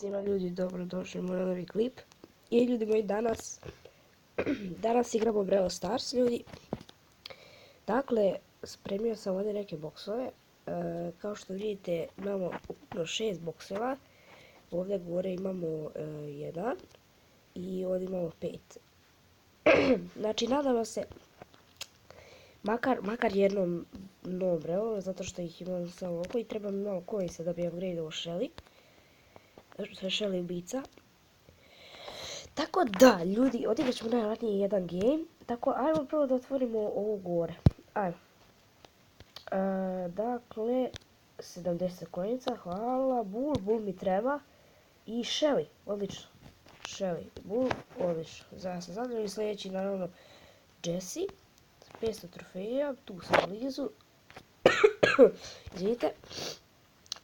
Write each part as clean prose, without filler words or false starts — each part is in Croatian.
Svima ljudi, dobrodošli u moj novi klip. I ljudi moji, danas igramo Brawl Stars, ljudi. Dakle, spremio sam ovdje neke boksove. Kao što vidite, imamo ukupno 6 bokseva. Ovdje gore imamo 1 i ovdje imamo 5. Znači, nadamo se makar jednom novom Brawlu, zato što ih imam samo oko i treba mi malo coinsa da bi upgradeao Shelly. Shelly ubica. Tako da, ljudi, odigrat ćemo najvjerojatnije jedan game. Tako, ajmo prvo da otvorimo ovo gore. Ajmo. Dakle, 70 konica, hvala. Bull mi treba. I Shelly, odlično. Shelly, Bull, odlično. Ja sam zadovoljni. Sljedeći, naravno, Jessie. 500 trofeja, tu sam blizu. Izvidite.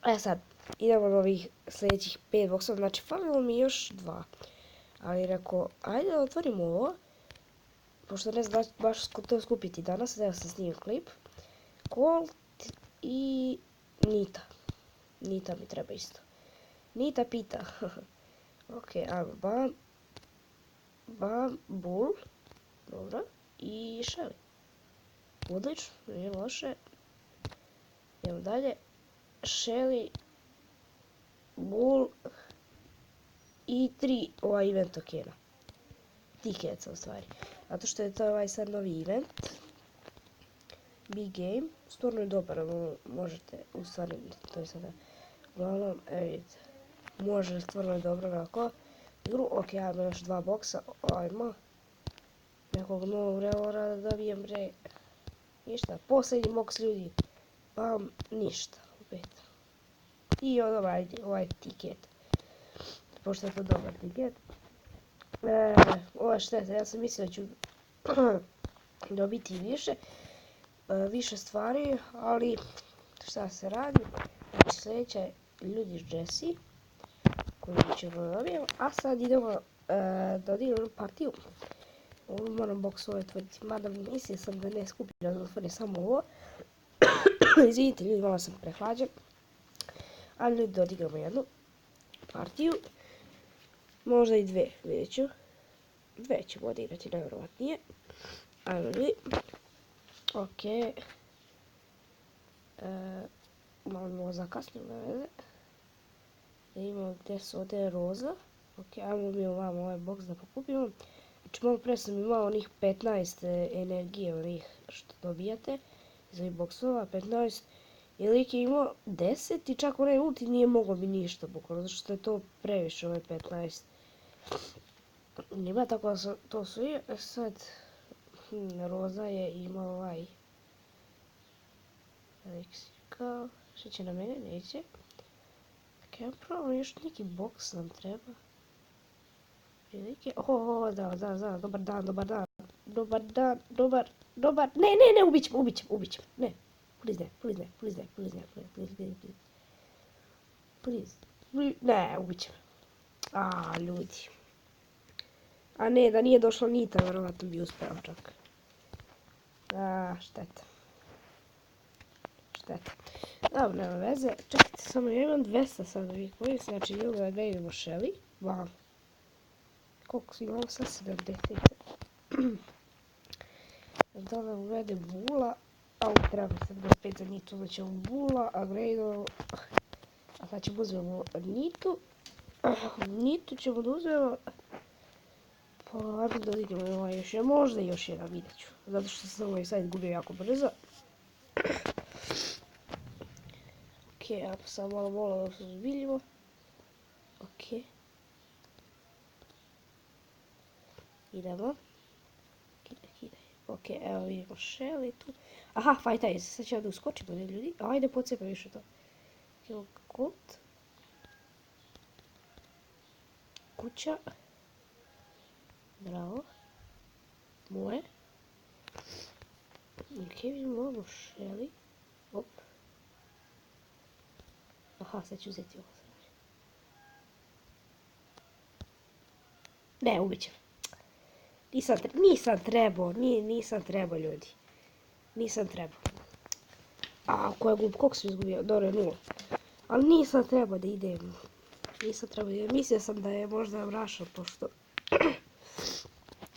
A sad, idemo na ovih sljedećih 5 boksova. Znači, falilo mi još 2. Ali rekao, ajde da otvorimo ovo, pošto ne znam baš to skupiti danas, da sam snimim klip. Colt i Nita. Nita mi treba isto. Nita pita. Ok, ajmo, bam, Bull, dobro, i Shelly. Odlično, nije loše. Idemo dalje. Shelly, Bull i 3 ovaj event tokena. Ticketsa u stvari. Zato što je to ovaj sad novi event. Big game. Stvarno je dobar, možete u stvari, to je sada uglavnom, vidite. Može, stvarno je dobro onako. Igru, ok, ajmo još 2 boksa, ajmo. Nekog novog reora da dobijem bre. Ništa, posljednji boks ljudi. Bam, ništa, opet. I ovaj ticket. Pošto je to dobar ticket. Ovo je šteta, ja sam mislio da ću dobiti više stvari, ali šta se radi. Znači sljedeća je ljudi Jessie, koju ćemo dobijemo, a sad idemo da odigramo partiju. Ovo moram box ove otvoriti, mada mislio sam da ne skupim da otvorim samo ovo. Izvidite ljudi, malo sam prehlađen, ali ljudi da odigramo jednu partiju. Možda i 2, vidjet ću. 2 ćemo odigrati, najvjerovatnije. Ajmo li. Ok. Malo zakasnimo na veze. Da imamo gdje su ovdje roza. Ok, ajmo mi ovamo ovaj boks da pokupimo. Znači malo pre sam imao onih 15 energije, onih što dobijate. Iz ovih boksova, 15. I lik je imao 10 i čak onaj ulti nije moglo bi ništa, bukvalno, zato što je to previše, ovaj 15. Nima, tako da to su i sad roza je imao ovaj leksika, što će na mene, neće. Ok, ja pravo još neki boks nam treba. Prilike, da, dobar dan, ne, ubit ćemo, ne, please, ne, ubit ćemo. A, ljudi. A ne, da nije došla Nita, vjerovatno bi uspeo čak. A, šteta. Dobro, nema veze. Čekajte, samo ja imam 200 sad ovih koji, znači idemo da gledamo Shelly. Wow. Koliko si imao sad 70. Da nam uvede Bula, a ovo treba 75 za Nitu, znači ćemo Bula, upgrade-ovo. A sad ćemo uzmemo Nitu. Nitu ćemo da uzmemo. Pa ajmo da odigramo ovaj još jedan, možda još jedan, vidjet ću. Zato što sam ovaj sajt gubio jako brzo. Ok, ja sam malo da se uzbiljimo. Ok. Idemo. Kidaj. Ok, evo vidimo Shelly tu. Aha, fajtaj, sad ćemo da uskočimo ne ljudi. Ajde, pocepam više to. Evo Colt. Kuća. Bravo. Moje. Ok, vidimo ovo Shelly. Op. Aha, sad ću uzeti ovo. Ne, ubit ćemo. Nisam trebao ljudi. Nisam trebao. A, koja glup, koliko sam izgubio? Dobro, 0. Ali nisam trebao da idem. Nisam trebao, mislio sam da je možda vrašao, pošto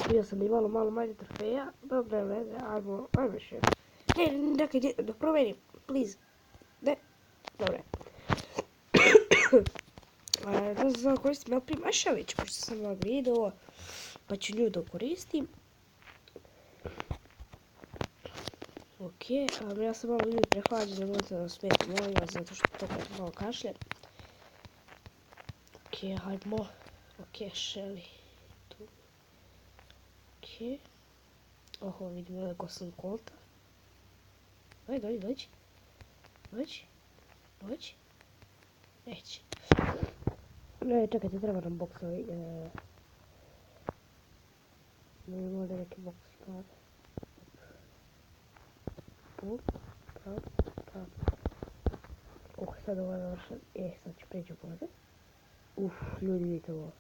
bio sam imalo malo manje trofeja. Dobre veze, ajmo još jedno. Ne, nekaj, da proverim, please. Ne, dobre. Ne znam koristim LP Mašalić, pošto sam vam video, pa ću nju da koristim. Ok, ja sam malo ljudi prehlađen, nemojte da smijete, molim vas, zato što to malo kašljem. Ok, hajdemo. Ok, Shelly. Tu. Ok. Oho, vidimo da sam konta. Dođi. Neće. Ne, čekajte, treba nam boksovi. Ne može neki boks pravi. Prav. Sad ovo je završen. Sad ću preći u vode. Ljudi, vidite ovo.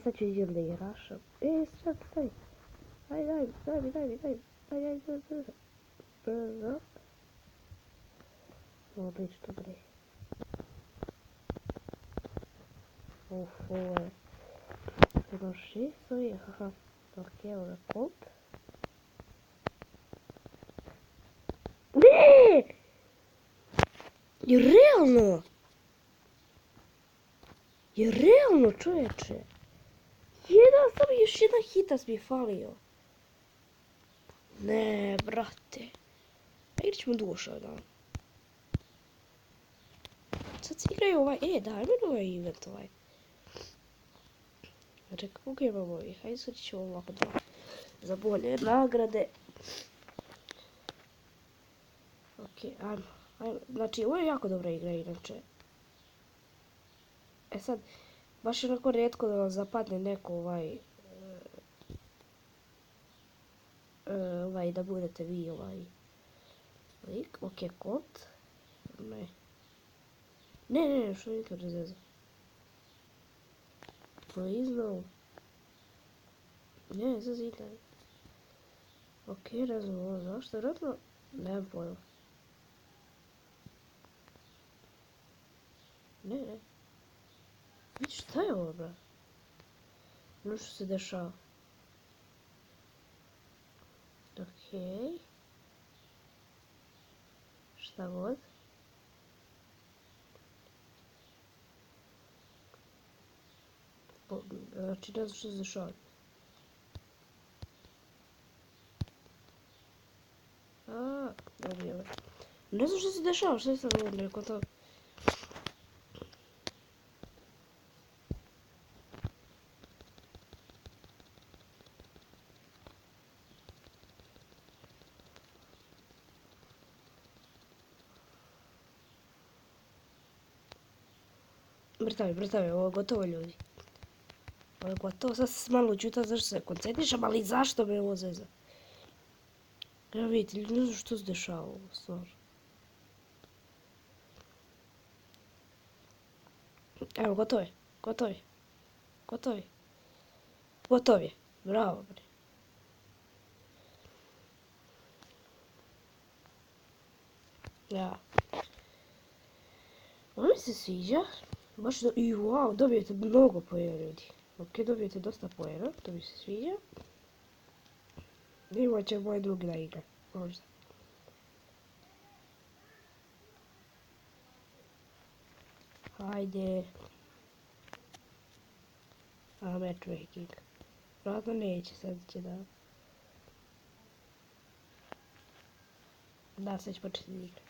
Sad ću idem da igrašam. Stavi. Daj mi. Brzo. Odlično, bre. Ovo je... Jedno 6, ovo je, haha. Ok, evo ga kod. Ne! Je realno, čoveče. Još jedan hitas mi falio. Ne, brate. Igrat ćemo dušo, da. Sad se igraju ovaj, daj mi ovaj event ovaj. Znači, koliko imamo ovih? Hajde sad ćemo ovako dva. Za bolje nagrade. Ok, ajmo. Znači, ovo je jako dobra igra, inače. Sad, baš je onako rijetko da vam zapadne neko da budete vi lik. Ok, kod. Ne, što nikad ne zezam. Please no. Ne, zazidaj. Ok, ne znam ovo zašto, vjerojatno, nemam pojma. Ne. Vidi šta je ovo, bra? Ono što se dešava. Ok. Šta god. Znači, ne znam što se dešava. Dobro. Ne znam što se dešava, što je sad ovo, neko to... Brtavi, ovo je gotovo, ljudi. Ovo je gotovo, sad se malo čuta zašto se koncentrišam, ali zašto me ovo zeza? Evo vidite, ne znam što se dešava ovo, stvarno. Evo, gotov je, bravo, bre. Ja. Ovo mi se sviđa. I wow, dobijete mnogo poena, ljudi. Ok, dobijete dosta poena, to mi se sviđa. Imat će moj drugi da igra, možda. Hajde. Matchmaking. Vratno neće, sad će da... Da, sad će početi da igra.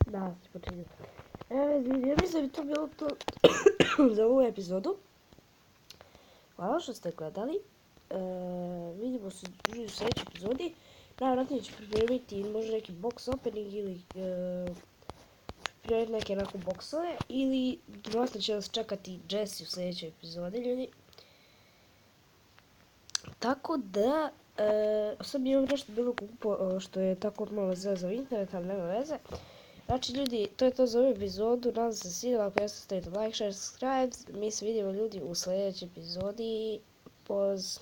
Da, sad će početi da igra. Ja mislim da bi to bilo to za ovu epizodu. Hvala što ste gledali. Vidimo se u sljedećoj epizodi. Najvratnije ću pripremiti možda neki box opening ili pripremiti neke onako boksove. Ili vjerojatno će nas čekati Jesse u sljedećoj epizodi, ljudi. Tako da, sad bi imam nešto bilo glupo što je tako malo zezao internet, ali nema veze. Znači ljudi, to je to za ovu epizodu, nadam se svidjela, ako jeste stavite like, share, subscribe, mi se vidimo ljudi u sljedećoj epizodi, poz.